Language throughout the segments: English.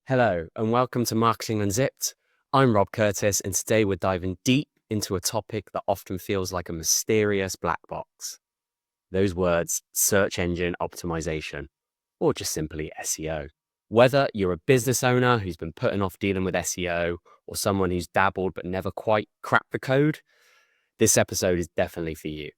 Hello, and welcome to Marketing Unzipped. I'm Rob Curtis, and today we're diving deep into a topic that often feels like a mysterious black box. Those words, search engine optimization, or just simply SEO. Whether you're a business owner who's been putting off dealing with SEO, or someone who's dabbled but never quite cracked the code, this episode is definitely for you.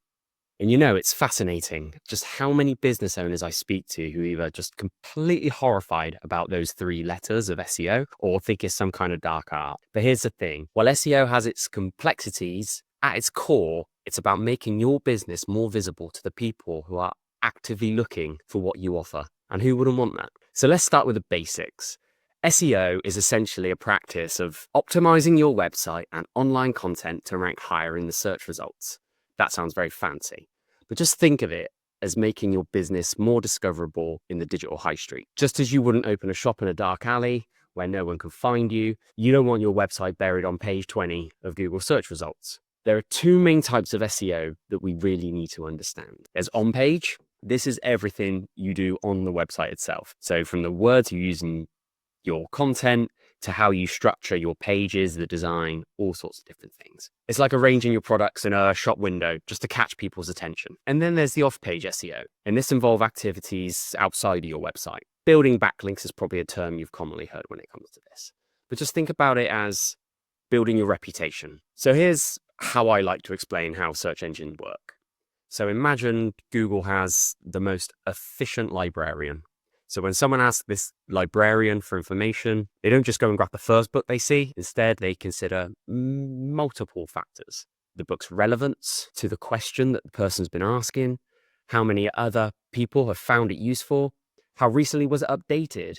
And it's fascinating just how many business owners I speak to who either just completely horrified about those three letters of SEO or think it's some kind of dark art. But here's the thing, while SEO has its complexities, at its core, it's about making your business more visible to the people who are actively looking for what you offer. And who wouldn't want that? So let's start with the basics. SEO is essentially a practice of optimizing your website and online content to rank higher in the search results. That sounds very fancy, but just think of it as making your business more discoverable in the digital high street. Just as you wouldn't open a shop in a dark alley where no one can find you, you don't want your website buried on page 20 of Google search results. There are two main types of SEO that we really need to understand. There's on-page. This is everything you do on the website itself. So from the words you use in your content to how you structure your pages, the design, all sorts of different things. It's like arranging your products in a shop window just to catch people's attention. And then there's the off-page SEO, and this involves activities outside of your website. Building backlinks is probably a term you've commonly heard when it comes to this. But just think about it as building your reputation. So here's how I like to explain how search engines work. So imagine Google has the most efficient librarian. So when someone asks this librarian for information, they don't just go and grab the first book they see. Instead, they consider multiple factors. The book's relevance to the question that the person's been asking, how many other people have found it useful, how recently was it updated,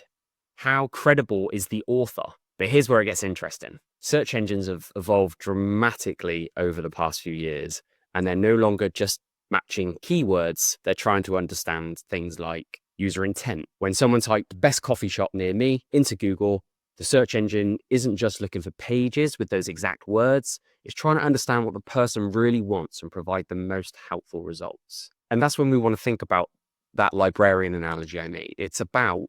how credible is the author. But here's where it gets interesting. Search engines have evolved dramatically over the past few years, and they're no longer just matching keywords. They're trying to understand things like user intent. When someone typed best coffee shop near me into Google, the search engine isn't just looking for pages with those exact words. It's trying to understand what the person really wants and provide the most helpful results. And that's when we want to think about that librarian analogy I made. It's about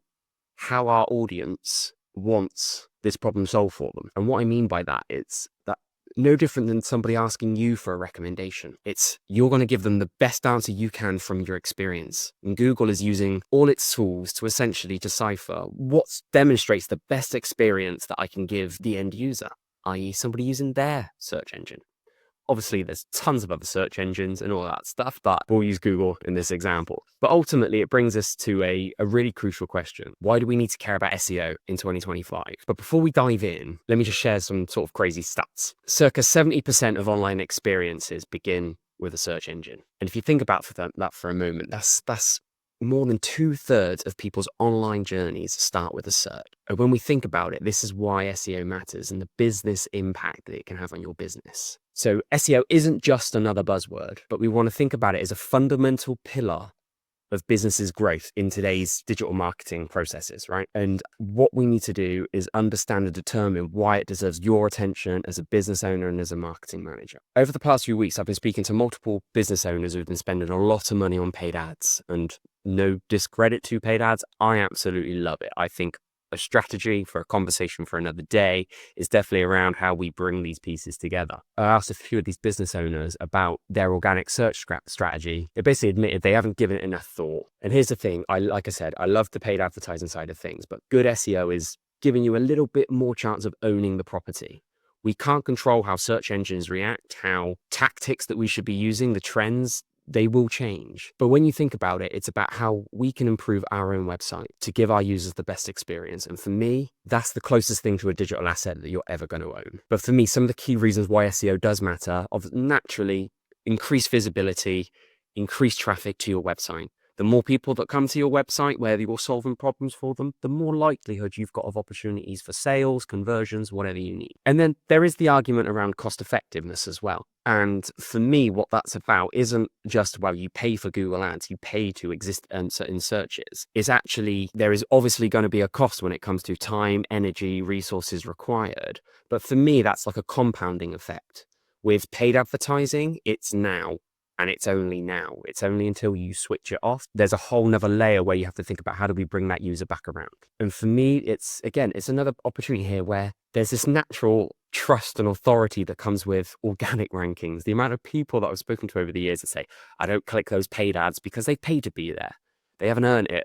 how our audience wants this problem solved for them. And what I mean by that is that no different than somebody asking you for a recommendation. It's you're going to give them the best answer you can from your experience. And Google is using all its tools to essentially decipher what demonstrates the best experience that I can give the end user, i.e. somebody using their search engine. Obviously, there's tons of other search engines and all that stuff, but we'll use Google in this example. But ultimately, it brings us to a really crucial question. Why do we need to care about SEO in 2025? But before we dive in, let me just share some sort of crazy stats. Circa 70% of online experiences begin with a search engine. And if you think about that for a moment, that's more than 2/3 of people's online journeys start with a search. And when we think about it, this is why SEO matters and the business impact that it can have on your business. So SEO isn't just another buzzword, but we want to think about it as a fundamental pillar of business's growth in today's digital marketing processes, right? And what we need to do is understand and determine why it deserves your attention as a business owner and as a marketing manager. Over the past few weeks, I've been speaking to multiple business owners who've been spending a lot of money on paid ads, and no discredit to paid ads. I absolutely love it. I think a strategy for a conversation for another day is definitely around how we bring these pieces together. I asked a few of these business owners about their organic search strategy. They basically admitted they haven't given it enough thought. And here's the thing, like I said, I love the paid advertising side of things, but good SEO is giving you a little bit more chance of owning the property. We can't control how search engines react, how tactics that we should be using, the trends, they will change. But when you think about it, it's about how we can improve our own website to give our users the best experience. And for me, that's the closest thing to a digital asset that you're ever going to own. But for me, some of the key reasons why SEO does matter are naturally increased visibility, increased traffic to your website. The more people that come to your website where you're solving problems for them, the more likelihood you've got of opportunities for sales, conversions, whatever you need. And then there is the argument around cost effectiveness as well. And for me, what that's about isn't just, well, you pay for Google ads, you pay to exist in searches. It's actually, there is obviously going to be a cost when it comes to time, energy, resources required. But for me, that's like a compounding effect. With paid advertising, it's now. And it's only now. It's only until you switch it off. There's a whole nother layer where you have to think about how do we bring that user back around. And for me, it's another opportunity here where there's this natural trust and authority that comes with organic rankings. The amount of people that I've spoken to over the years that say, I don't click those paid ads because they paid to be there. They haven't earned it.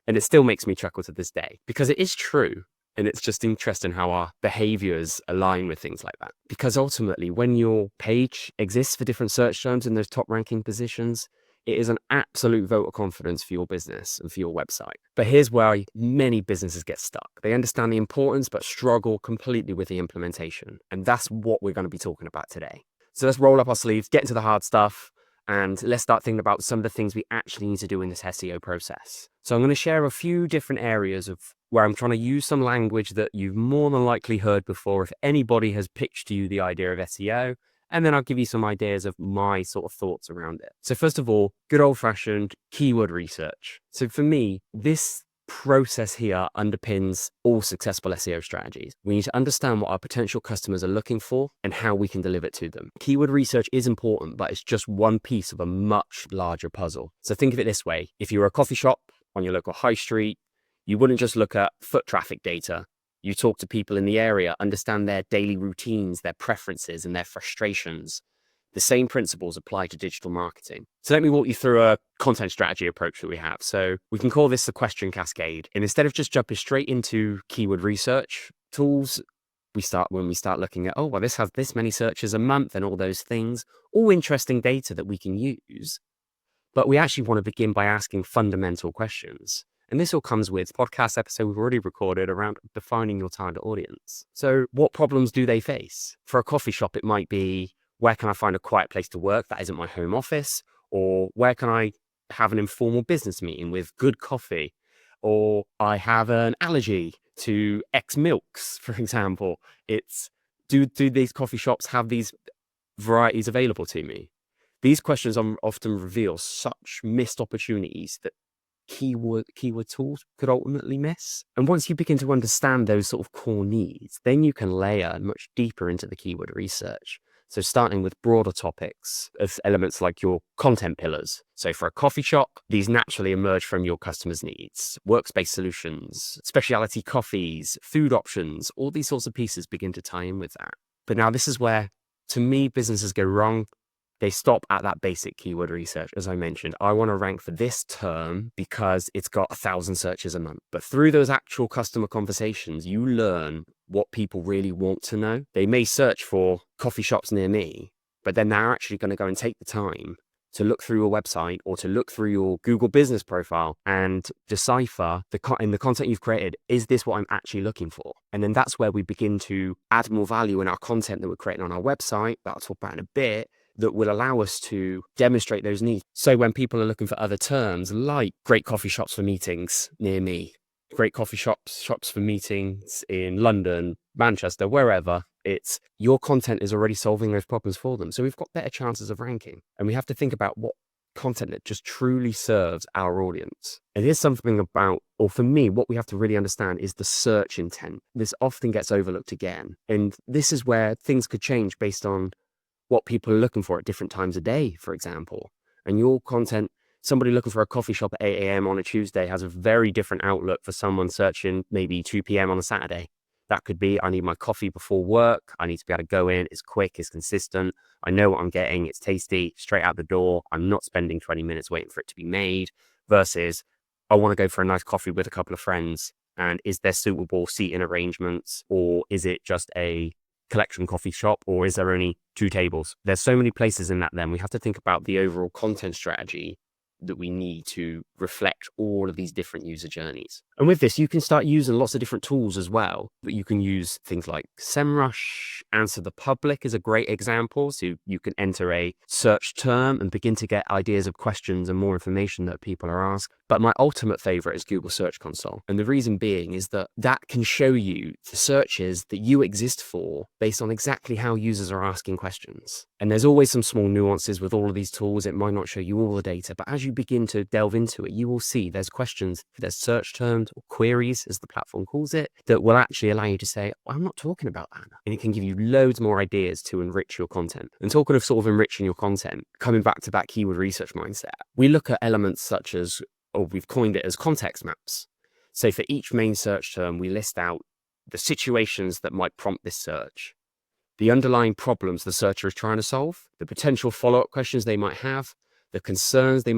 And it still makes me chuckle to this day because it is true. And it's just interesting how our behaviors align with things like that. Because ultimately, when your page exists for different search terms in those top ranking positions, it is an absolute vote of confidence for your business and for your website. But here's where many businesses get stuck. They understand the importance, but struggle completely with the implementation. And that's what we're going to be talking about today. So let's roll up our sleeves, get into the hard stuff, and let's start thinking about some of the things we actually need to do in this SEO process. So I'm going to share a few different areas of where I'm trying to use some language that you've more than likely heard before if anybody has pitched to you the idea of SEO. And then I'll give you some ideas of my sort of thoughts around it. So first of all, good old-fashioned keyword research. So for me, this process here underpins all successful SEO strategies. We need to understand what our potential customers are looking for and how we can deliver it to them. Keyword research is important, but it's just one piece of a much larger puzzle. So think of it this way. If you were a coffee shop on your local high street, you wouldn't just look at foot traffic data. You talk to people in the area, understand their daily routines, their preferences, and their frustrations. The same principles apply to digital marketing. So let me walk you through a content strategy approach that we have. So we can call this the question cascade. And instead of just jumping straight into keyword research tools, when we start looking at, oh, well, this has this many searches a month and all those things, all interesting data that we can use. But we actually want to begin by asking fundamental questions. And this all comes with podcast episode we've already recorded around defining your target audience. So what problems do they face? For a coffee shop, it might be, where can I find a quiet place to work that isn't my home office? Or where can I have an informal business meeting with good coffee? Or I have an allergy to X milks, for example. It's, do these coffee shops have these varieties available to me? These questions often reveal such missed opportunities that keyword tools could ultimately miss. And once you begin to understand those sort of core needs, then you can layer much deeper into the keyword research. So starting with broader topics of elements like your content pillars. So for a coffee shop, these naturally emerge from your customers' needs. Workspace solutions, specialty coffees, food options, all these sorts of pieces begin to tie in with that. But now this is where, to me, businesses go wrong. They stop at that basic keyword research. As I mentioned, I want to rank for this term because it's got 1,000 searches a month. But through those actual customer conversations, you learn what people really want to know. They may search for coffee shops near me, but then they're actually going to go and take the time to look through your website or to look through your Google business profile and decipher in the content you've created, is this what I'm actually looking for? And then that's where we begin to add more value in our content that we're creating on our website, that I'll talk about in a bit, that will allow us to demonstrate those needs. So when people are looking for other terms like great coffee shops for meetings near me, great coffee shops for meetings in London, Manchester, wherever, it's your content is already solving those problems for them. So we've got better chances of ranking. And we have to think about what content that just truly serves our audience. And here's something about, or for me, what we have to really understand is the search intent. This often gets overlooked again. And this is where things could change based on what people are looking for at different times of day, for example. And your content, somebody looking for a coffee shop at 8 a.m. on a Tuesday has a very different outlook for someone searching maybe 2 p.m. on a Saturday. That could be, I need my coffee before work. I need to be able to go in. It's quick, it's consistent. I know what I'm getting. It's tasty, straight out the door. I'm not spending 20 minutes waiting for it to be made versus I want to go for a nice coffee with a couple of friends. And is there suitable seating arrangements, or is it just a collection coffee shop, or is there only 2 tables? There's so many places in that. Then we have to think about the overall content strategy that we need to reflect all of these different user journeys. And with this, you can start using lots of different tools as well. But you can use things like SEMrush. Answer the Public is a great example. So you can enter a search term and begin to get ideas of questions and more information that people are asked. But my ultimate favorite is Google Search Console. And the reason being is that that can show you the searches that you exist for based on exactly how users are asking questions. And there's always some small nuances with all of these tools. It might not show you all the data, but as you begin to delve into it, you will see there's questions, there's search terms or queries, as the platform calls it, that will actually allow you to say, oh, I'm not talking about that. And it can give you loads more ideas to enrich your content. And talking of sort of enriching your content, coming back to that keyword research mindset, we look at elements such as, or we've coined it as context maps. So for each main search term, we list out the situations that might prompt this search, the underlying problems the searcher is trying to solve, the potential follow-up questions they might have, the concerns that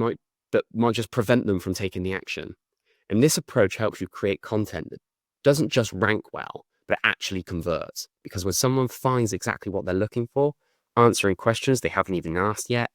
might just prevent them from taking the action. And this approach helps you create content that doesn't just rank well, but actually converts. Because when someone finds exactly what they're looking for, answering questions they haven't even asked yet,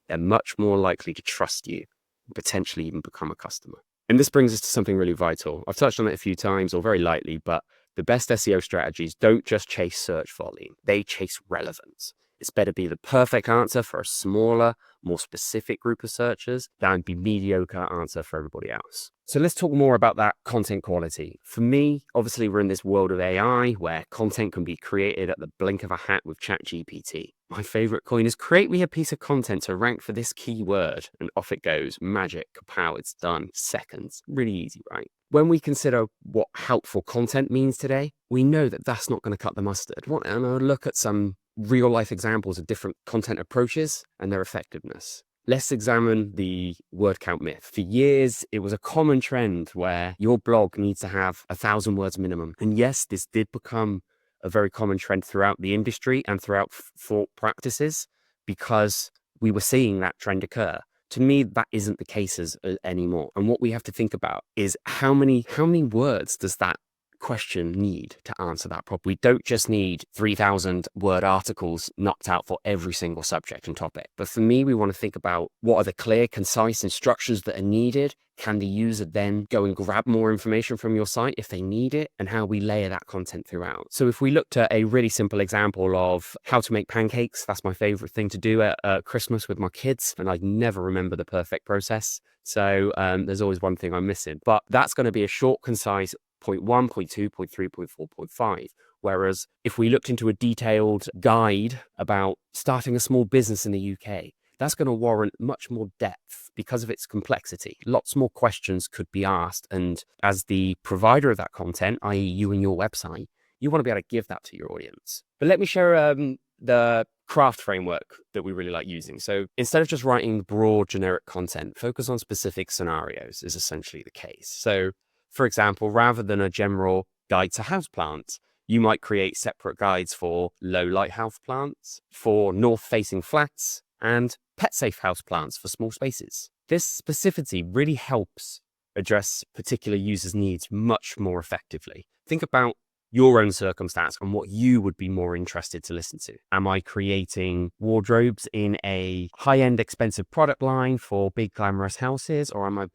they're much more likely to trust you and potentially even become a customer. And this brings us to something really vital. I've touched on it a few times or very lightly, but the best SEO strategies don't just chase search volume, they chase relevance. It's better be the perfect answer for a smaller, more specific group of searchers than be mediocre answer for everybody else. So let's talk more about that content quality. For me, obviously, we're in this world of AI where content can be created at the blink of a hat with ChatGPT. My favorite coin is create me a piece of content to rank for this keyword, and off it goes. Magic, kapow, it's done. Seconds. Really easy, right? When we consider what helpful content means today, we know that that's not going to cut the mustard. And I'll look at some real life examples of different content approaches and their effectiveness. Let's examine the word count myth. For years, it was a common trend where your blog needs to have 1,000 words minimum. And yes, this did become a very common trend throughout the industry and throughout thought practices because we were seeing that trend occur. To me, that isn't the case anymore. And what we have to think about is how many words does that question need to answer that problem? We don't just need 3,000 word articles knocked out for every single subject and topic. But for me, we want to think about what are the clear, concise instructions that are needed. Can the user then go and grab more information from your site if they need it, and how we layer that content throughout? So if we looked at a really simple example of how to make pancakes, that's my favorite thing to do at Christmas with my kids, and I never remember the perfect process. So there's always one thing I'm missing. But that's going to be a short, concise point 1, point 2, point 3, point 4, point 5. Whereas if we looked into a detailed guide about starting a small business in the UK, that's going to warrant much more depth because of its complexity. Lots more questions could be asked. And as the provider of that content, i.e. you and your website, you want to be able to give that to your audience. But let me share the craft framework that we really like using. So instead of just writing broad generic content, focus on specific scenarios is essentially the case. So for example, rather than a general guide to houseplants, you might create separate guides for low-light houseplants, for north-facing flats, and pet-safe houseplants for small spaces. This specificity really helps address particular users' needs much more effectively. Think about your own circumstance and what you would be more interested to listen to. Am I creating wardrobes in a high-end expensive product line for big glamorous houses, or am I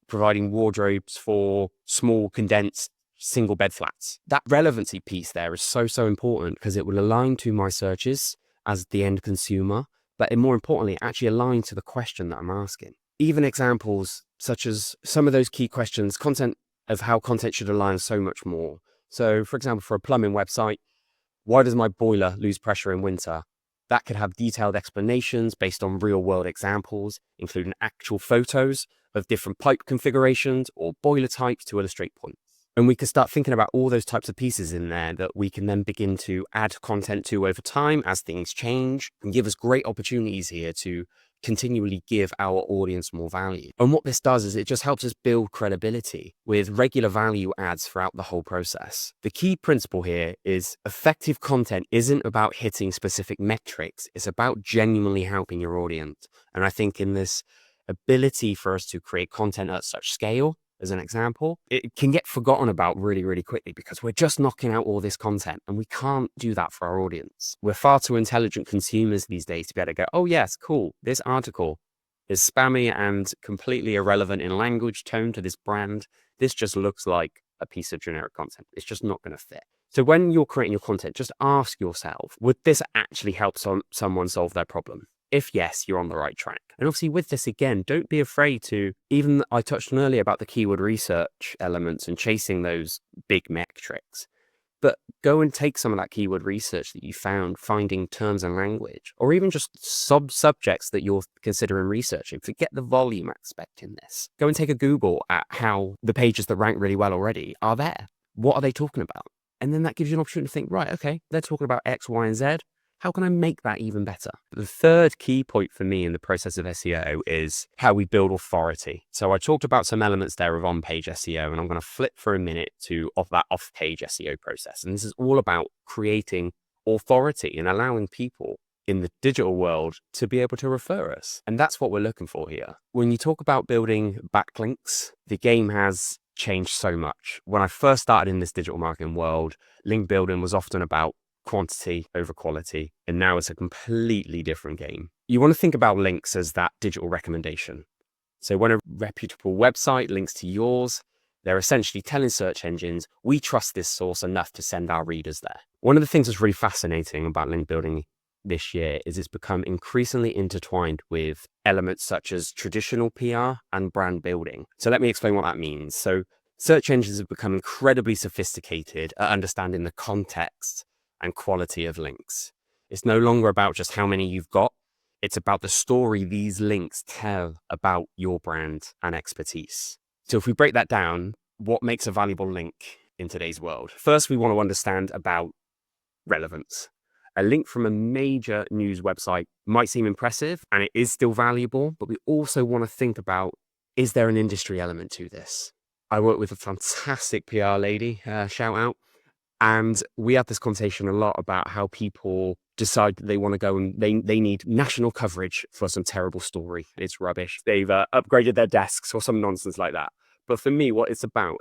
providing wardrobes for small condensed single bed flats? That relevancy piece there is so important because it will align to my searches as the end consumer, but more importantly, actually align to the question that I'm asking. Even examples such as some of those key questions, content of how content should align so much more. So, for example, for a plumbing website, why does my boiler lose pressure in winter? That could have detailed explanations based on real-world examples, including actual photos of different pipe configurations or boiler types to illustrate points. And we could start thinking about all those types of pieces in there that we can then begin to add content to over time as things change, and give us great opportunities here to continually give our audience more value. And what this does is it just helps us build credibility with regular value adds throughout the whole process. The key principle here is effective content isn't about hitting specific metrics. It's about genuinely helping your audience. And I think in this ability for us to create content at such scale, as an example, it can get forgotten about really, really quickly because we're just knocking out all this content and we can't do that for our audience. We're far too intelligent consumers these days to be able to go, oh yes, cool, this article is spammy and completely irrelevant in language, tone to this brand. This just looks like a piece of generic content. It's just not going to fit. So when you're creating your content, just ask yourself, would this actually help someone solve their problem? If yes, you're on the right track. And obviously with this, again, don't be afraid to, even I touched on earlier about the keyword research elements and chasing those big metrics. But go and take some of that keyword research that you found, finding terms and language, or even just subjects that you're considering researching. Forget the volume aspect in this. Go and take a Google at how the pages that rank really well already are there. What are they talking about? And then that gives you an opportunity to think, right, okay, they're talking about X, Y, and Z. How can I make that even better? The third key point for me in the process of SEO is how we build authority. So I talked about some elements there of on-page SEO, and I'm going to flip for a minute to that off-page SEO process. And this is all about creating authority and allowing people in the digital world to be able to refer us. And that's what we're looking for here. When you talk about building backlinks, the game has changed so much. When I first started in this digital marketing world, link building was often about quantity over quality, and now it's a completely different game. You want to think about links as that digital recommendation. So when a reputable website links to yours, they're essentially telling search engines, we trust this source enough to send our readers there. One of the things that's really fascinating about link building this year is it's become increasingly intertwined with elements such as traditional PR and brand building. So let me explain what that means. So search engines have become incredibly sophisticated at understanding the context and quality of links. It's no longer about just how many you've got. It's about the story these links tell about your brand and expertise. So if we break that down, what makes a valuable link in today's world? First, we want to understand about relevance. A link from a major news website might seem impressive and it is still valuable, but we also want to think about, is there an industry element to this? I work with a fantastic PR lady, shout out. And we have this conversation a lot about how people decide that they want to go and they need national coverage for some terrible story. It's rubbish. They've upgraded their desks or some nonsense like that. But for me, what it's about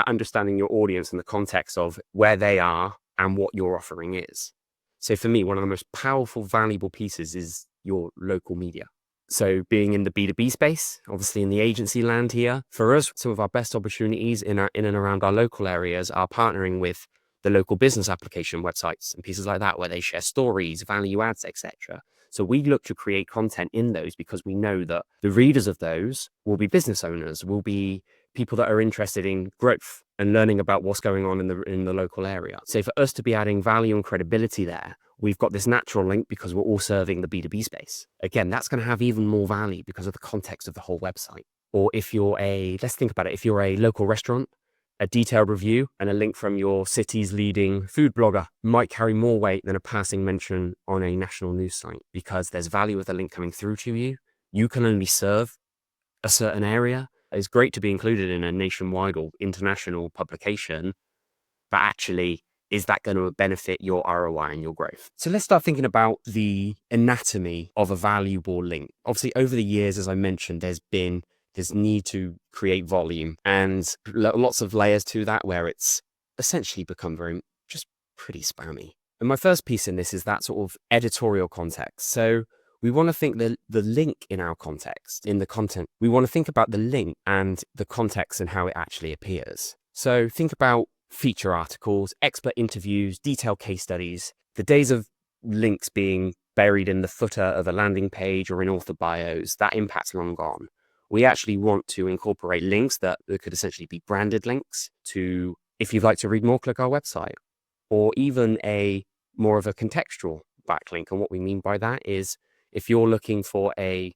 understanding your audience and the context of where they are and what your offering is. So for me, one of the most powerful, valuable pieces is your local media. So being in the B2B space, obviously in the agency land here, for us, some of our best opportunities in and around our local areas are partnering with the local business application websites and pieces like that, where they share stories, value adds, etc. So we look to create content in those because we know that the readers of those will be business owners, will be people that are interested in growth and learning about what's going on in the local area. So for us to be adding value and credibility there, we've got this natural link because we're all serving the B2B space. Again, that's going to have even more value because of the context of the whole website. Or if you're let's think about it, if you're a local restaurant, a detailed review and a link from your city's leading food blogger might carry more weight than a passing mention on a national news site, because there's value with the link coming through to you. You can only serve a certain area. It's great to be included in a nationwide or international publication, but actually, is that going to benefit your ROI and your growth? So let's start thinking about the anatomy of a valuable link. Obviously, over the years, as I mentioned, there's been this need to create volume and lots of layers to that, where it's essentially become just pretty spammy. And my first piece in this is that sort of editorial context. So we want to think the link in our context, in the content. We want to think about the link and the context and how it actually appears. So think about feature articles, expert interviews, detailed case studies. The days of links being buried in the footer of a landing page or in author bios, that impact's long gone. We actually want to incorporate links that could essentially be branded links to, if you'd like to read more, click our website, or even more of a contextual backlink. And what we mean by that is, if you're looking for a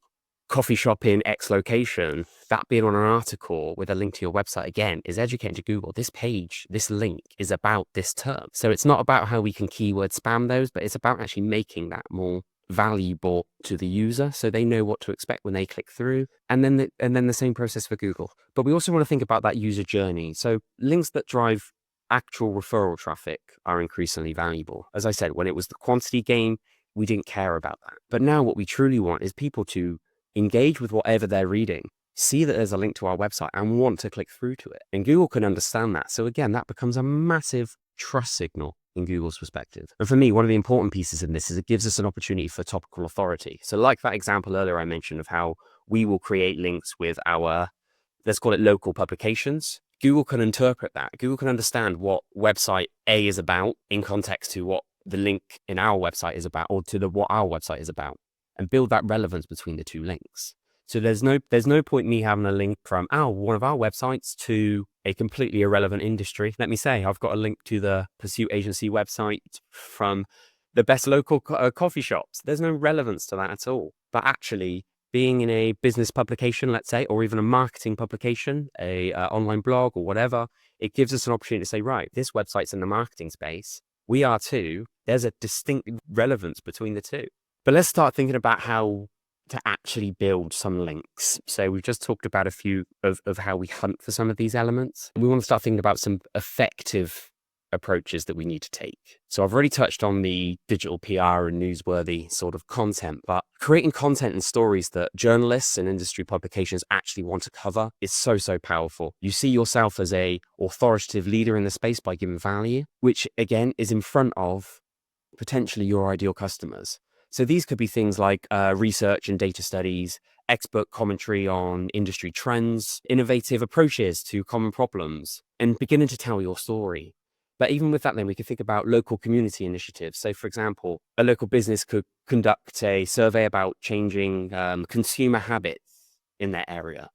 coffee shop in X location, that being on an article with a link to your website, again, is educating to Google. This page, this link is about this term. So it's not about how we can keyword spam those, but it's about actually making that more valuable to the user so they know what to expect when they click through. And then the same process for Google. But we also want to think about that user journey. So links that drive actual referral traffic are increasingly valuable. As I said, when it was the quantity game, we didn't care about that. But now what we truly want is people to engage with whatever they're reading, see that there's a link to our website and want to click through to it. And Google can understand that. So again, that becomes a massive trust signal in Google's perspective. And for me, one of the important pieces in this is it gives us an opportunity for topical authority. So like that example earlier I mentioned of how we will create links with our, let's call it local publications. Google can interpret that. Google can understand what website A is about in context to what the link in our website is about, or to what our website is about, and build that relevance between the two links. So there's no point in me having a link from one of our websites to a completely irrelevant industry. Let me say, I've got a link to the Pursuit Agency website from the best local coffee shops. There's no relevance to that at all. But actually, being in a business publication, let's say, or even a marketing publication, a online blog or whatever, it gives us an opportunity to say, right, this website's in the marketing space. We are too. There's a distinct relevance between the two. But let's start thinking about how to actually build some links. So we've just talked about a few of how we hunt for some of these elements. We want to start thinking about some effective approaches that we need to take. So I've already touched on the digital PR and newsworthy sort of content, but creating content and stories that journalists and industry publications actually want to cover is so powerful. You see yourself as a authoritative leader in the space by giving value, which again is in front of potentially your ideal customers. So these could be things like research and data studies, expert commentary on industry trends, innovative approaches to common problems, and beginning to tell your story. But even with that, then we could think about local community initiatives. So, for example, a local business could conduct a survey about changing consumer habits in their area.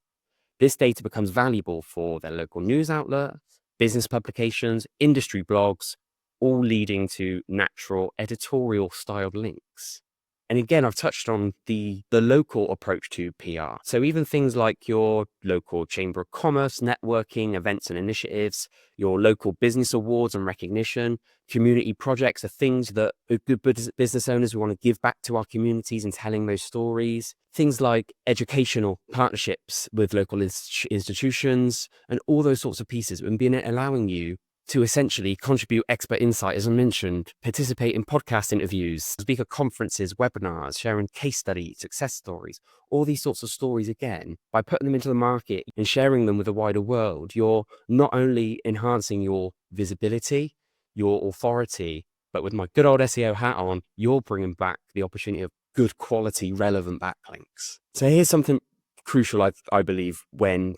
This data becomes valuable for their local news outlet, business publications, industry blogs, all leading to natural editorial styled links. And again, I've touched on the local approach to PR. So even things like your local chamber of commerce, networking, events and initiatives, your local business awards and recognition, community projects are things that good business owners want to give back to our communities and telling those stories. Things like educational partnerships with local institutions and all those sorts of pieces, and allowing you to essentially contribute expert insight, as I mentioned, participate in podcast interviews, speak at conferences, webinars, sharing case studies, success stories, all these sorts of stories. Again, by putting them into the market and sharing them with the wider world, you're not only enhancing your visibility, your authority, but with my good old SEO hat on, you're bringing back the opportunity of good quality, relevant backlinks. So here's something crucial, I believe, when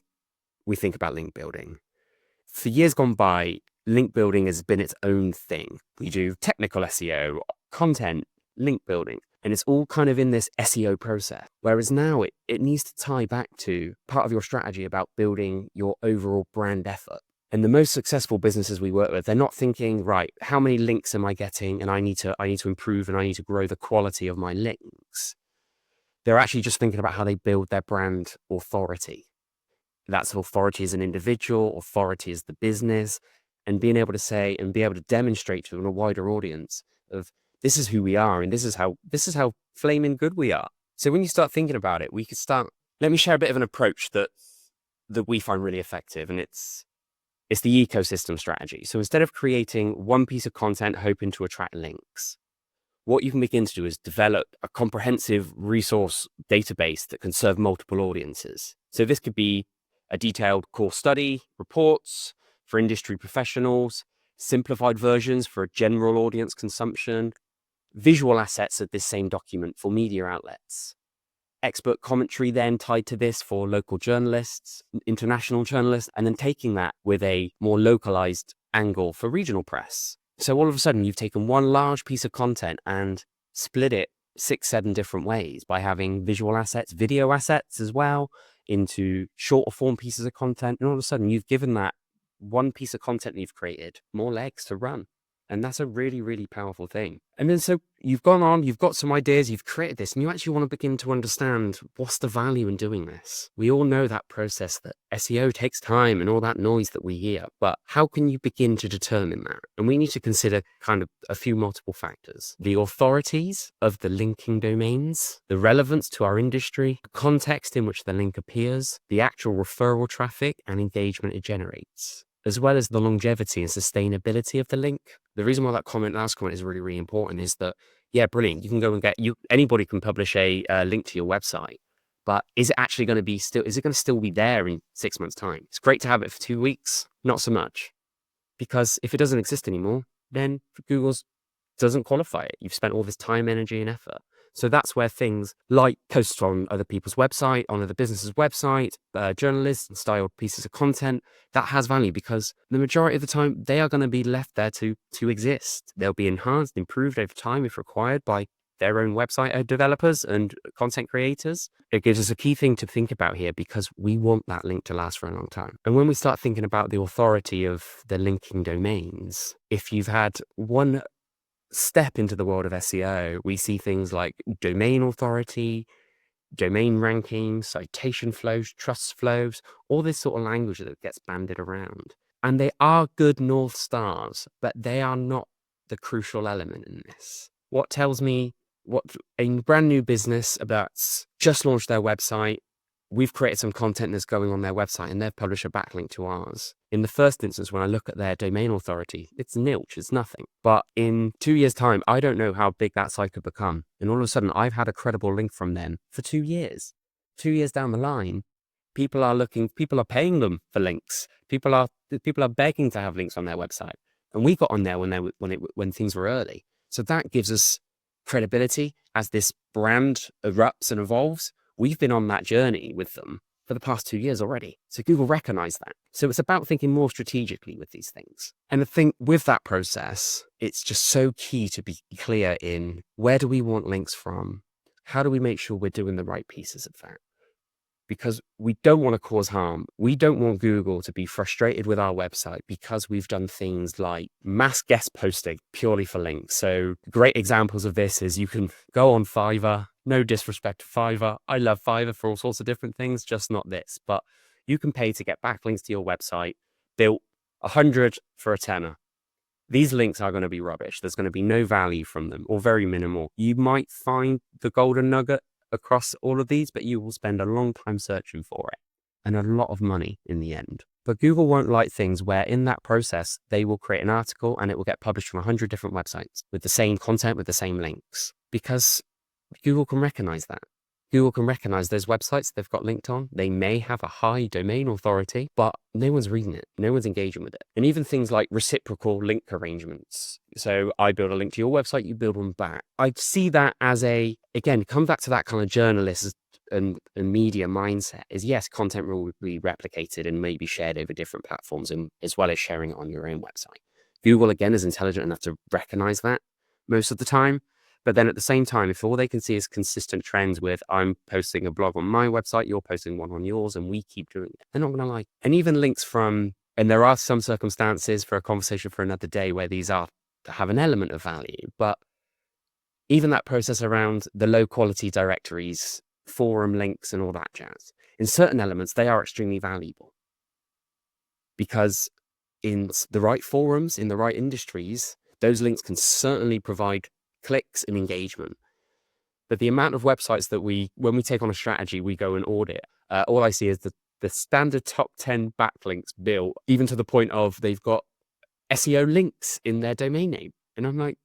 we think about link building. For years gone by, link building has been its own thing. We do technical SEO, content, link building, and it's all kind of in this SEO process. Whereas now it needs to tie back to part of your strategy about building your overall brand effort. And the most successful businesses we work with, they're not thinking, right, how many links am I getting? And I need to improve and I need to grow the quality of my links. They're actually just thinking about how they build their brand authority. That's authority as an individual, authority as the business, and being able to say and be able to demonstrate to a wider audience of this is who we are and this is how flaming good we are. So when you start thinking about it, let me share a bit of an approach that we find really effective, and it's the ecosystem strategy. So instead of creating one piece of content hoping to attract links, what you can begin to do is develop a comprehensive resource database that can serve multiple audiences. So this could be a detailed course study, reports for industry professionals, simplified versions for a general audience consumption, visual assets of this same document for media outlets, expert commentary then tied to this for local journalists, international journalists, and then taking that with a more localized angle for regional press. So all of a sudden you've taken one large piece of content and split it 6-7 different ways by having visual assets, video assets as well, into shorter form pieces of content. And all of a sudden you've given that one piece of content that you've created more legs to run. And that's a really, really powerful thing. And then so you've gone on, you've got some ideas, you've created this, and you actually want to begin to understand what's the value in doing this. We all know that process, that SEO takes time and all that noise that we hear, but how can you begin to determine that? And we need to consider kind of a few multiple factors: the authorities of the linking domains, the relevance to our industry, the context in which the link appears, the actual referral traffic and engagement it generates, as well as the longevity and sustainability of the link. The reason why that last comment is really, really important is that, yeah, brilliant. You can go and anybody can publish a link to your website, but is it actually going to be is it going to still be there in 6 months' time? It's great to have it for 2 weeks, not so much. Because if it doesn't exist anymore, then Google doesn't qualify it. You've spent all this time, energy, and effort. So that's where things like posts on other people's website, on other businesses' website, journalists and styled pieces of content, that has value because the majority of the time they are going to be left there to exist. They'll be enhanced, improved over time if required by their own website developers and content creators. It gives us a key thing to think about here because we want that link to last for a long time. And when we start thinking about the authority of the linking domains, if you've had one step into the world of SEO, we see things like domain authority, domain rankings, citation flows, trust flows, all this sort of language that gets bandied around. And they are good North Stars, but they are not the crucial element in this. What tells me what a brand new business that's just launched their website, we've created some content that's going on their website and they've published a backlink to ours. In the first instance, when I look at their domain authority, it's nilch, it's nothing. But in 2 years' time, I don't know how big that site could become. And all of a sudden, I've had a credible link from them for 2 years. 2 years down the line, people are paying them for links. People are begging to have links on their website. And we got on there when things were early. So that gives us credibility as this brand erupts and evolves. We've been on that journey with them for the past 2 years already. So Google recognized that. So it's about thinking more strategically with these things. And I think with that process, it's just so key to be clear in where do we want links from? How do we make sure we're doing the right pieces of that? Because we don't want to cause harm. We don't want Google to be frustrated with our website because we've done things like mass guest posting purely for links. So great examples of this is you can go on Fiverr. No disrespect to Fiverr. I love Fiverr for all sorts of different things, just not this. But you can pay to get backlinks to your website, built 100 for a tenner. These links are going to be rubbish. There's going to be no value from them or very minimal. You might find the golden nugget across all of these, but you will spend a long time searching for it and a lot of money in the end. But Google won't like things where in that process, they will create an article and it will get published from 100 different websites with the same content, with the same links, because Google can recognize that. Google can recognize those websites they've got linked on. They may have a high domain authority, but no one's reading it. No one's engaging with it. And even things like reciprocal link arrangements. So I build a link to your website, you build one back. I see that as again, come back to that kind of journalist and media mindset is yes, content will be replicated and maybe shared over different platforms and as well as sharing it on your own website. Google, again, is intelligent enough to recognize that most of the time. But then at the same time, if all they can see is consistent trends with I'm posting a blog on my website, you're posting one on yours, and we keep doing it, they're not going to like. And even links from, and there are some circumstances for a conversation for another day where these have an element of value. But even that process around the low quality directories, forum links, and all that jazz, in certain elements, they are extremely valuable. Because in the right forums, in the right industries, those links can certainly provide clicks and engagement. But the amount of websites that when we take on a strategy, we go and audit, all I see is the standard top 10 backlinks built, even to the point of they've got SEO links in their domain name. And I'm like,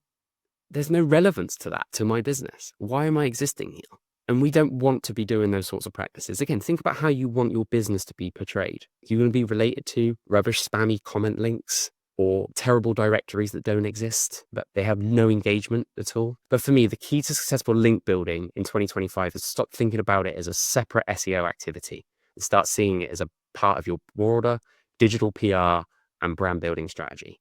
there's no relevance to that, to my business. Why am I existing here? And we don't want to be doing those sorts of practices. Again, think about how you want your business to be portrayed. You're going to be related to rubbish, spammy comment links, or terrible directories that don't exist, but they have no engagement at all. But for me, the key to successful link building in 2025 is stop thinking about it as a separate SEO activity and start seeing it as a part of your broader digital PR and brand building strategy.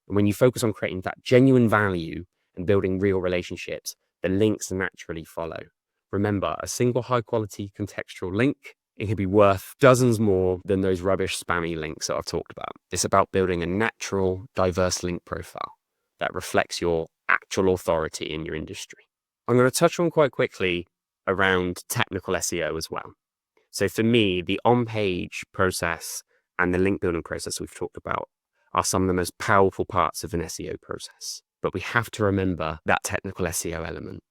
And when you focus on creating that genuine value and building real relationships, the links naturally follow. Remember, a single high quality contextual link, it can be worth dozens more than those rubbish spammy links that I've talked about. It's about building a natural, diverse link profile that reflects your actual authority in your industry. I'm going to touch on quite quickly around technical SEO as well. So for me, the on-page process and the link building process we've talked about are some of the most powerful parts of an SEO process. But we have to remember that technical SEO element,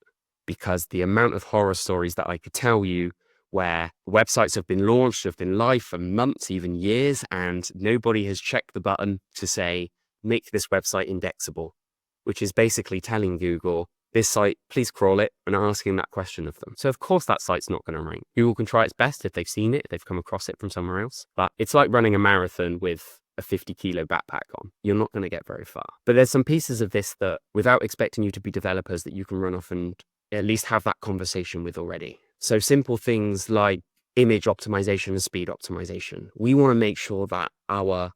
because the amount of horror stories that I could tell you where websites have been launched, have been live for months, even years, and nobody has checked the button to say, make this website indexable, which is basically telling Google, this site, please crawl it, and asking that question of them. So of course that site's not going to rank. Google can try its best if they've seen it, if they've come across it from somewhere else. But it's like running a marathon with a 50-kilo backpack on. You're not going to get very far. But there's some pieces of this that, without expecting you to be developers, that you can run off and at least have that conversation with already. So simple things like image optimization and speed optimization. We want to make sure that our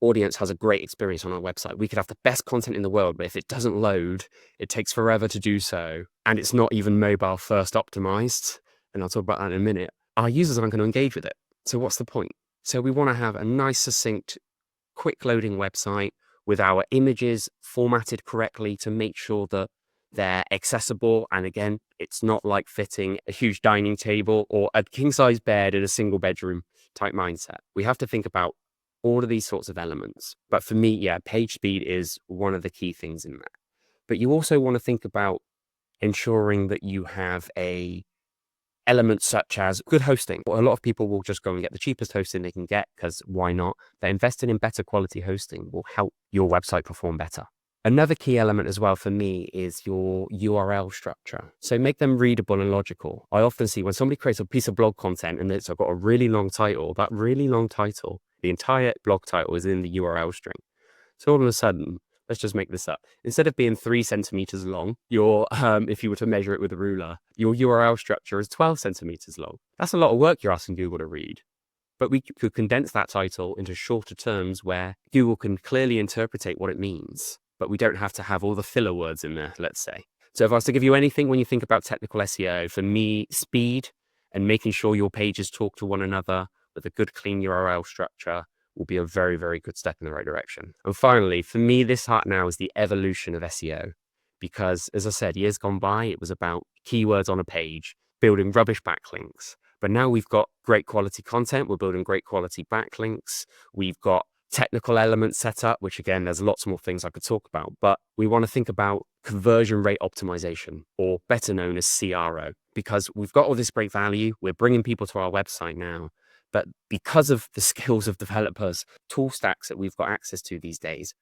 audience has a great experience on our website. We could have the best content in the world, but if it doesn't load, it takes forever to do so, and it's not even mobile first optimized, and I'll talk about that in a minute, our users aren't going to engage with it. So what's the point? So we want to have a nice, succinct, quick loading website with our images formatted correctly to make sure that they're accessible. And again, it's not like fitting a huge dining table or a king-size bed in a single bedroom type mindset. We have to think about all of these sorts of elements. But for me, yeah, page speed is one of the key things in that. But you also want to think about ensuring that you have elements such as good hosting. A lot of people will just go and get the cheapest hosting they can get because why not? But investing in better quality hosting will help your website perform better. Another key element as well for me is your URL structure. So make them readable and logical. I often see when somebody creates a piece of blog content and it's got a really long title, that really long title, the entire blog title is in the URL string. So all of a sudden, let's just make this up. Instead of being 3 centimeters long, if you were to measure it with a ruler, your URL structure is 12 centimeters long. That's a lot of work you're asking Google to read. But we could condense that title into shorter terms where Google can clearly interpret what it means, but we don't have to have all the filler words in there, let's say. So if I was to give you anything when you think about technical SEO, for me, speed and making sure your pages talk to one another with a good, clean URL structure will be a very, very good step in the right direction. And finally, for me, this part now is the evolution of SEO. Because as I said, years gone by, it was about keywords on a page, building rubbish backlinks. But now we've got great quality content. We're building great quality backlinks. We've got technical elements set up, which again, there's lots more things I could talk about. But we want to think about conversion rate optimization, or better known as CRO, because we've got all this great value. We're bringing people to our website now. But because of the skills of developers, tool stacks that we've got access to these days,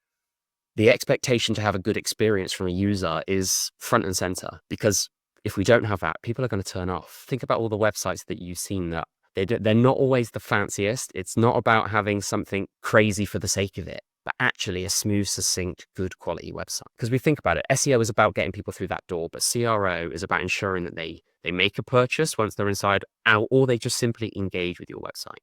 the expectation to have a good experience from a user is front and center. Because if we don't have that, people are going to turn off. Think about all the websites that you've seen that they're not always the fanciest. It's not about having something crazy for the sake of it, but actually a smooth, succinct, good quality website. Because we think about it, SEO is about getting people through that door, but CRO is about ensuring that they make a purchase once they're inside, or they just simply engage with your website.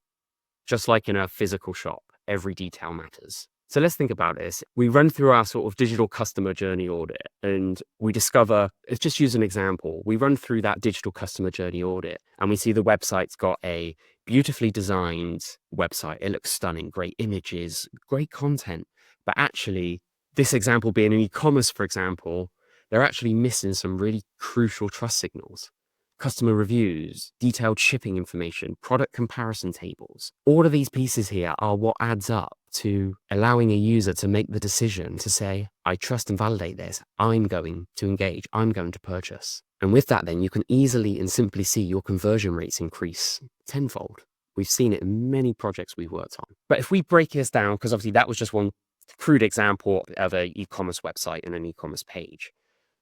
Just like in a physical shop, every detail matters. So let's think about this. We run through our sort of digital customer journey audit and we discover, let's just use an example. We run through that digital customer journey audit and we see the website's got a beautifully designed website. It looks stunning, great images, great content. But actually, this example being an e-commerce, for example, they're actually missing some really crucial trust signals. Customer reviews, detailed shipping information, product comparison tables. All of these pieces here are what adds up to allowing a user to make the decision to say, I trust and validate this. I'm going to engage. I'm going to purchase. And with that, then you can easily and simply see your conversion rates increase tenfold. We've seen it in many projects we've worked on. But if we break this down, because obviously that was just one crude example of an e-commerce website and an e-commerce page.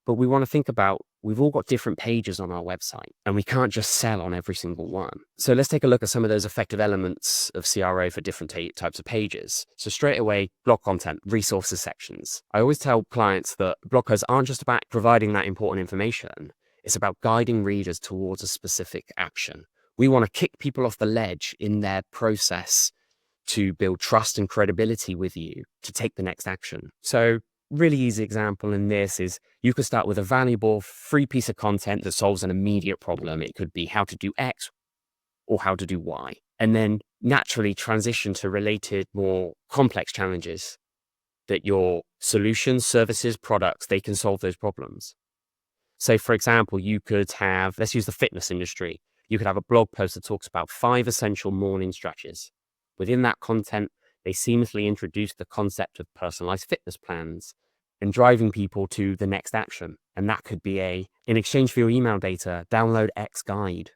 But we want to think about, we've all got different pages on our website and we can't just sell on every single one. So let's take a look at some of those effective elements of CRO for different types of pages. So straight away, blog content, resources sections. I always tell clients that blog posts aren't just about providing that important information. It's about guiding readers towards a specific action. We want to kick people off the ledge in their process to build trust and credibility with you to take the next action. So really easy example in this is you could start with a valuable free piece of content that solves an immediate problem. It could be how to do X or how to do Y, and then naturally transition to related, more complex challenges that your solutions, services, products, they can solve those problems. So for example, you could have, let's use the fitness industry. You could have a blog post that talks about 5 essential morning stretches. Within that content, they seamlessly introduce the concept of personalized fitness plans and driving people to the next action. And that could be in exchange for your email data, download X guide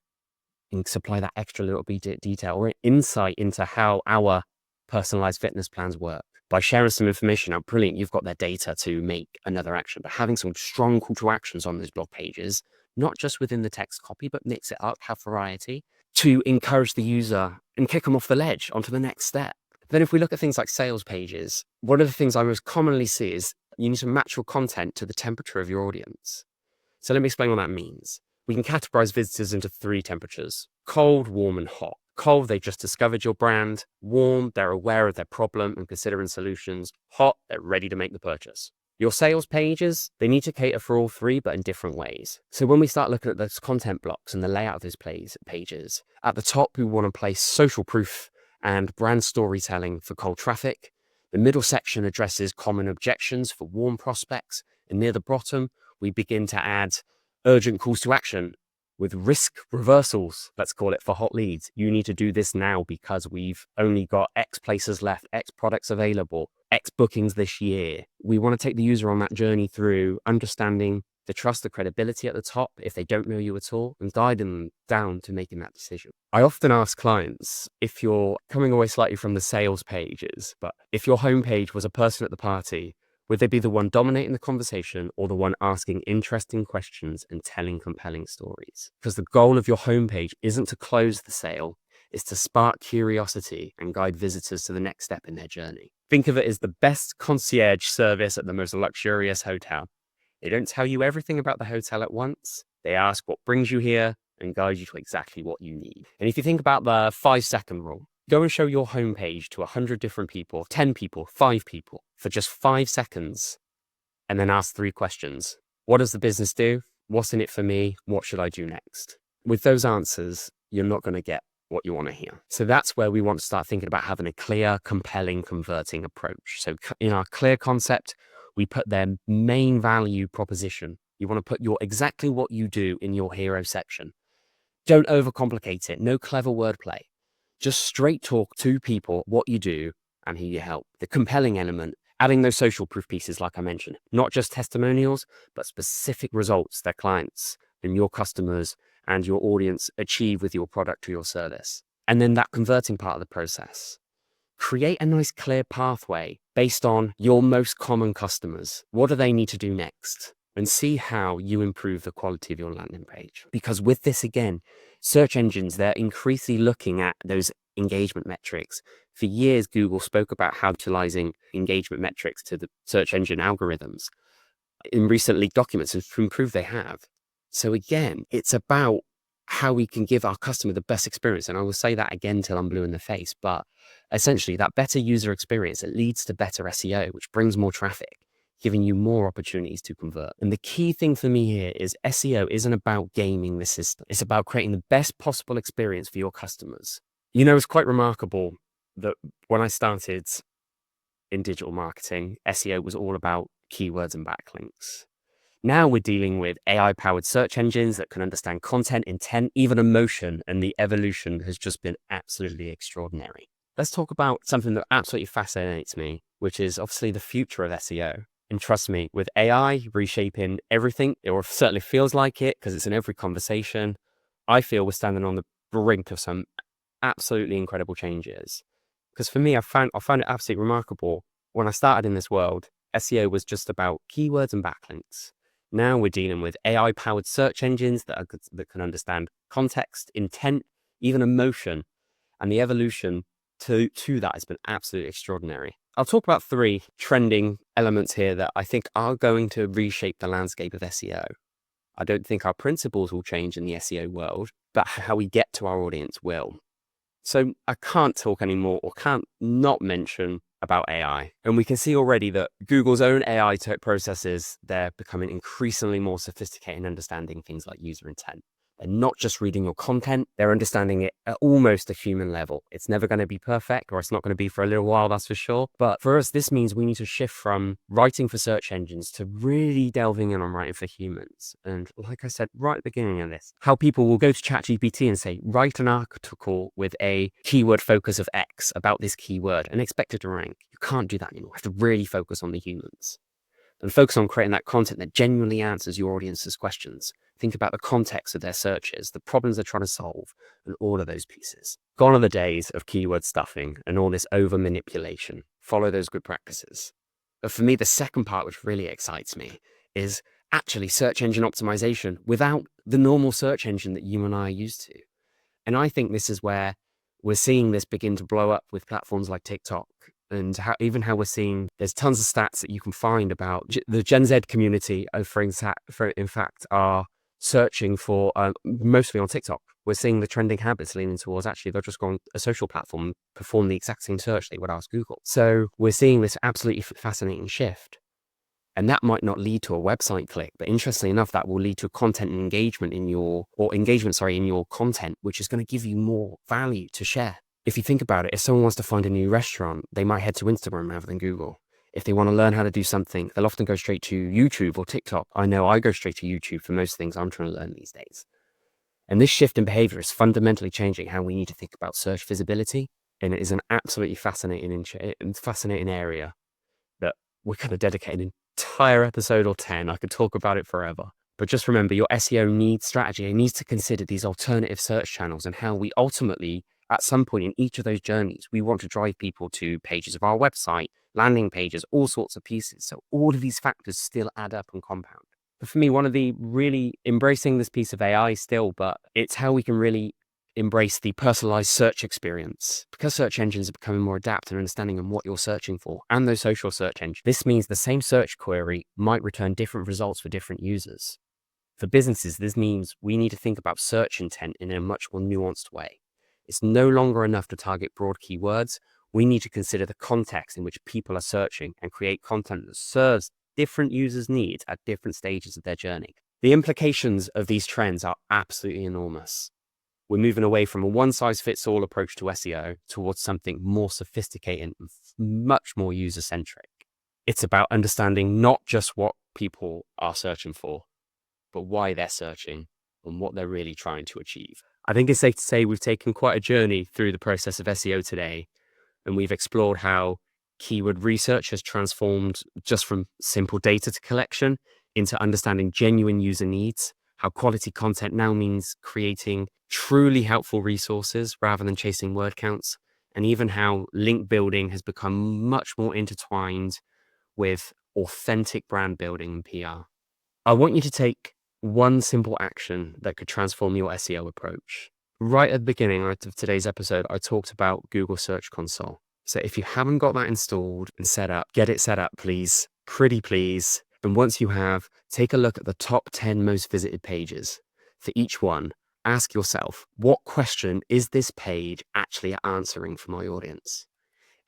and supply that extra little bit of detail or insight into how our personalized fitness plans work. By sharing some information, how brilliant, you've got their data to make another action, but having some strong call to actions on those blog pages, not just within the text copy, but mix it up, have variety to encourage the user and kick them off the ledge onto the next step. Then if we look at things like sales pages, one of the things I most commonly see is you need to match your content to the temperature of your audience. So let me explain what that means. We can categorize visitors into 3 temperatures: cold, warm, and hot. Cold, they just discovered your brand. Warm, they're aware of their problem and considering solutions. Hot, they're ready to make the purchase. Your sales pages, they need to cater for all three, but in different ways. So when we start looking at those content blocks and the layout of those pages, at the top, we want to place social proof and brand storytelling for cold traffic. The middle section addresses common objections for warm prospects. And near the bottom, we begin to add urgent calls to action with risk reversals, let's call it, for hot leads. You need to do this now because we've only got X places left, X products available, X bookings this year. We want to take the user on that journey through understanding the trust, the credibility at the top if they don't know you at all, and guiding them down to making that decision. I often ask clients, if you're coming away slightly from the sales pages, but if your homepage was a person at the party, would they be the one dominating the conversation or the one asking interesting questions and telling compelling stories? Because the goal of your homepage isn't to close the sale, it's to spark curiosity and guide visitors to the next step in their journey. Think of it as the best concierge service at the most luxurious hotel. They don't tell you everything about the hotel at once. They ask what brings you here and guide you to exactly what you need. And if you think about the 5-second rule, go and show your homepage to 100 different people, 10 people, 5 people for just 5 seconds, and then ask 3 questions. What does the business do? What's in it for me? What should I do next? With those answers, you're not going to get what you want to hear. So that's where we want to start thinking about having a clear, compelling, converting approach. So in our clear concept, we put their main value proposition. You want to put your exactly what you do in your hero section. Don't overcomplicate it. No clever wordplay. Just straight talk to people what you do and who you help. The compelling element, adding those social proof pieces like I mentioned, not just testimonials, but specific results their clients and your customers and your audience achieve with your product or your service. And then that converting part of the process. Create a nice clear pathway based on your most common customers. What do they need to do next? And see how you improve the quality of your landing page. Because with this, again, search engines, they're increasingly looking at those engagement metrics. For years, Google spoke about how utilizing engagement metrics to the search engine algorithms. In recent leaked documents, and to improve, they have. So again, it's about how we can give our customer the best experience. And I will say that again till I'm blue in the face. But essentially, that better user experience, it leads to better SEO, which brings more traffic, giving you more opportunities to convert. And the key thing for me here is SEO isn't about gaming the system. It's about creating the best possible experience for your customers. You know, it's quite remarkable that when I started in digital marketing, SEO was all about keywords and backlinks. Now we're dealing with AI-powered search engines that can understand content, intent, even emotion, and the evolution has just been absolutely extraordinary. Let's talk about something that absolutely fascinates me, which is obviously the future of SEO. And trust me, with AI reshaping everything, or certainly feels like it because it's in every conversation, I feel we're standing on the brink of some absolutely incredible changes. Because for me, I found it absolutely remarkable. When I started in this world, SEO was just about keywords and backlinks. Now we're dealing with AI-powered search engines that can understand context, intent, even emotion, and the evolution to that has been absolutely extraordinary. I'll talk about 3 trending elements here that I think are going to reshape the landscape of SEO. I don't think our principles will change in the SEO world, but how we get to our audience will. So I can't talk anymore or can't not mention about AI. And we can see already that Google's own AI processes, they're becoming increasingly more sophisticated in understanding things like user intent. They're not just reading your content, they're understanding it at almost a human level. It's never going to be perfect, or it's not going to be for a little while, that's for sure. But for us, this means we need to shift from writing for search engines to really delving in on writing for humans. And like I said right at the beginning of this, how people will go to ChatGPT and say, write an article with a keyword focus of X about this keyword and expect it to rank. You can't do that anymore. You have to really focus on the humans and focus on creating that content that genuinely answers your audience's questions. Think about the context of their searches, the problems they're trying to solve, and all of those pieces. Gone are the days of keyword stuffing and all this over manipulation. Follow those good practices. But for me, the second part, which really excites me, is actually search engine optimization without the normal search engine that you and I are used to. And I think this is where we're seeing this begin to blow up with platforms like TikTok, and how we're seeing there's tons of stats that you can find about the Gen Z community, in fact, are searching for mostly on TikTok, we're seeing the trending habits leaning towards actually they'll just go on a social platform, perform the exact same search they would ask Google. So we're seeing this absolutely fascinating shift. And that might not lead to a website click, but interestingly enough, that will lead to content and engagement in your content, which is going to give you more value to share. If you think about it, if someone wants to find a new restaurant, they might head to Instagram rather than Google. If they want to learn how to do something, they'll often go straight to YouTube or TikTok. I know I go straight to YouTube for most things I'm trying to learn these days. And this shift in behavior is fundamentally changing how we need to think about search visibility. And it is an absolutely fascinating area that we're going to dedicate an entire episode or 10. I could talk about it forever. But just remember, your SEO needs strategy. It needs to consider these alternative search channels and how we ultimately, at some point in each of those journeys, we want to drive people to pages of our website, landing pages, all sorts of pieces. So all of these factors still add up and compound. But for me, one of the really embracing this piece of AI still, but it's how we can really embrace the personalized search experience. Because search engines are becoming more adept and understanding on what you're searching for, and those social search engines, this means the same search query might return different results for different users. For businesses, this means we need to think about search intent in a much more nuanced way. It's no longer enough to target broad keywords. We need to consider the context in which people are searching and create content that serves different users' needs at different stages of their journey. The implications of these trends are absolutely enormous. We're moving away from a one-size-fits-all approach to SEO towards something more sophisticated and much more user-centric. It's about understanding not just what people are searching for, but why they're searching and what they're really trying to achieve. I think it's safe to say we've taken quite a journey through the process of SEO today, and we've explored how keyword research has transformed just from simple data collection into understanding genuine user needs, how quality content now means creating truly helpful resources rather than chasing word counts, and even how link building has become much more intertwined with authentic brand building and PR. I want you to take one simple action that could transform your SEO approach. Right at the beginning of today's episode, I talked about Google Search Console. So if you haven't got that installed and set up, get it set up, please. Pretty please. And once you have, take a look at the top 10 most visited pages. For each one, ask yourself, what question is this page actually answering for my audience?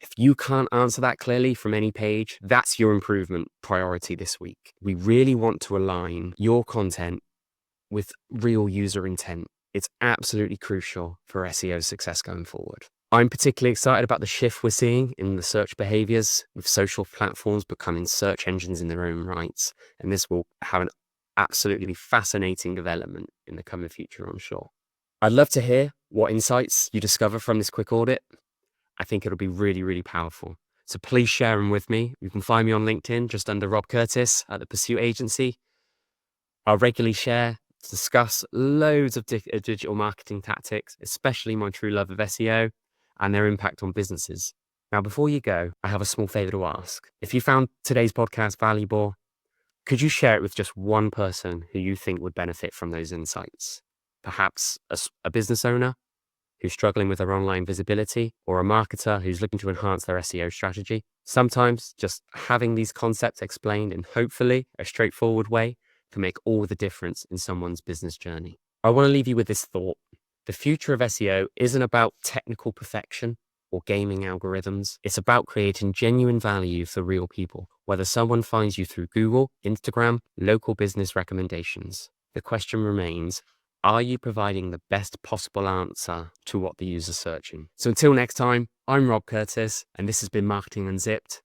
If you can't answer that clearly from any page, that's your improvement priority this week. We really want to align your content with real user intent. It's absolutely crucial for SEO success going forward. I'm particularly excited about the shift we're seeing in the search behaviors with social platforms becoming search engines in their own rights. And this will have an absolutely fascinating development in the coming future, I'm sure. I'd love to hear what insights you discover from this quick audit. I think it'll be really, really powerful. So please share them with me. You can find me on LinkedIn, just under Rob Curtis at the Pursuit Agency. I'll regularly share, discuss loads of digital marketing tactics, especially my true love of SEO and their impact on businesses. Now, before you go, I have a small favor to ask. If you found today's podcast valuable, could you share it with just one person who you think would benefit from those insights? Perhaps a business owner who's struggling with their online visibility, or a marketer who's looking to enhance their SEO strategy. Sometimes just having these concepts explained in hopefully a straightforward way can make all the difference in someone's business journey. I want to leave you with this thought. The future of SEO isn't about technical perfection or gaming algorithms. It's about creating genuine value for real people, whether someone finds you through Google, Instagram, local business recommendations. The question remains, are you providing the best possible answer to what the user's searching? So until next time, I'm Rob Curtis, and this has been Marketing Unzipped.